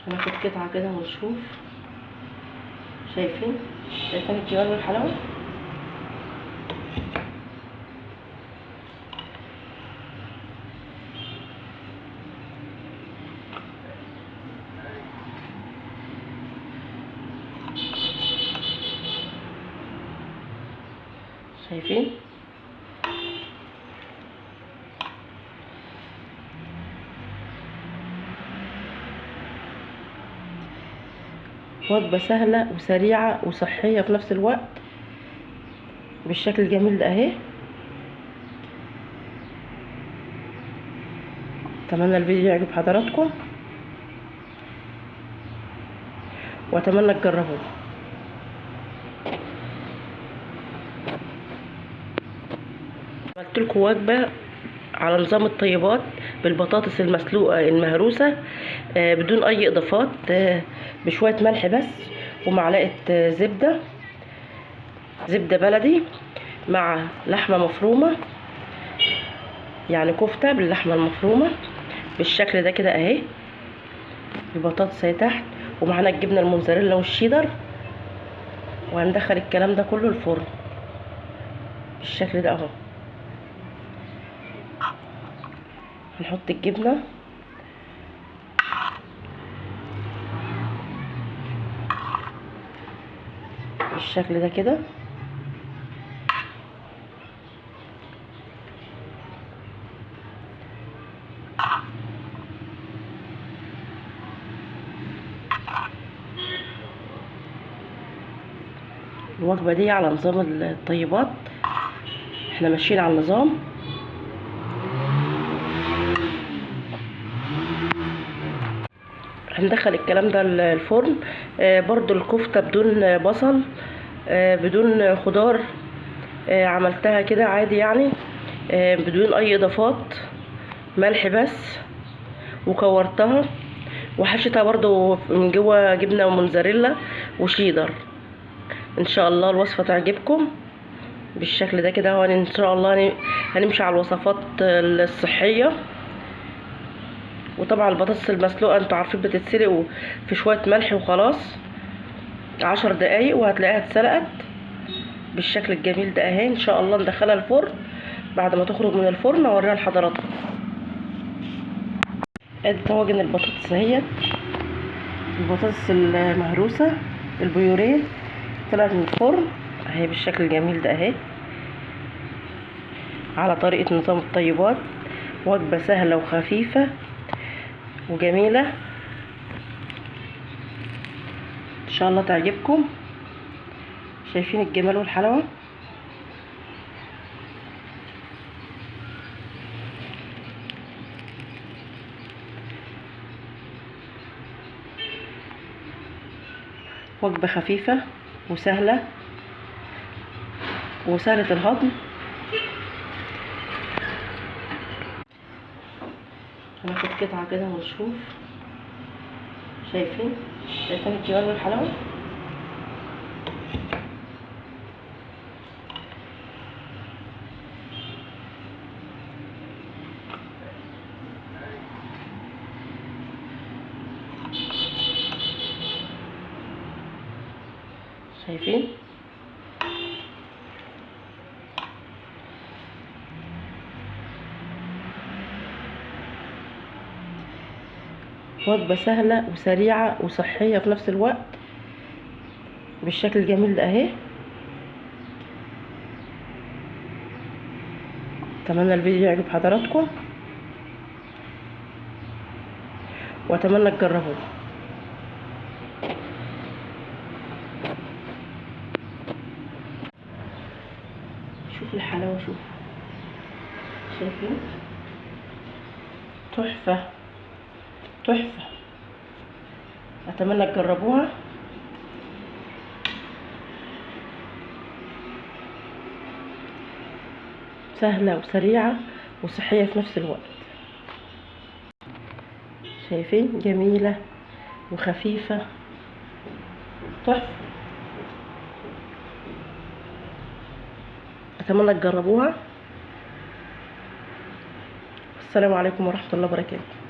هناخد قطعة كده ونشوف. شايفين الجمال والحلاوة. شايفين وجبة سهلة وسريعة وصحية في نفس الوقت بالشكل الجميل ده اهي. اتمنى الفيديو يعجب حضراتكم واتمنى تجربوه. عملت لكم وجبة على نظام الطيبات بالبطاطس المسلوقة المهروسة بدون اي اضافات، بشوية ملح بس ومعلقة زبدة بلدي مع لحمة مفرومة، يعني كفتة باللحمة المفرومة بالشكل ده كده اهي. البطاطس اهي تحت، ومعانا الجبنة الموزاريلا والشيدر، وهندخل الكلام ده كله الفرن بالشكل ده اهو. هنحط الجبنة بالشكل ده كده. الوجبة دي على نظام الطيبات، احنا ماشيين على النظام. هندخل الكلام ده الفرن. برضو الكفتة بدون بصل بدون خضار، عملتها كده عادي يعني بدون اي اضافات، ملح بس، وكورتها وحشيتها برضو من جوه جبنة وموزاريلا وشيدر. ان شاء الله الوصفة تعجبكم بالشكل ده كده. وان شاء الله هنمشي على الوصفات الصحية. وطبعا البطاطس المسلوقة انتوا عارفين بتتسلق في شوية ملح وخلاص 10 دقايق وهتلاقيها اتسلقت بالشكل الجميل ده اهي. ان شاء الله ندخلها الفرن، بعد ما تخرج من الفرن اوريها لحضراتكم. ادي طواجن البطاطس اهيت، البطاطس المهروسة البيوريه طلعت من الفرن اهي بالشكل الجميل ده اهي، على طريقة نظام الطيبات. وجبة سهلة وخفيفة وجميلة، ان شاء الله تعجبكم. شايفين الجمال والحلاوة. وجبة خفيفة وسهلة وسهلة الهضم. هناخد قطعة كده ونشوف. شايفين الجمال والحلاوة. شايفين وجبة سهلة وسريعة وصحية في نفس الوقت بالشكل الجميل ده اهي. اتمنى الفيديو يعجب حضراتكم واتمنى تجربوه. شوف الحلاوة، شوف. شايفين تحفة تحفة. اتمنى تجربوها. سهلة وسريعة وصحية في نفس الوقت. شايفين جميلة وخفيفة تحفة. اتمنى تجربوها. السلام عليكم ورحمة الله وبركاته.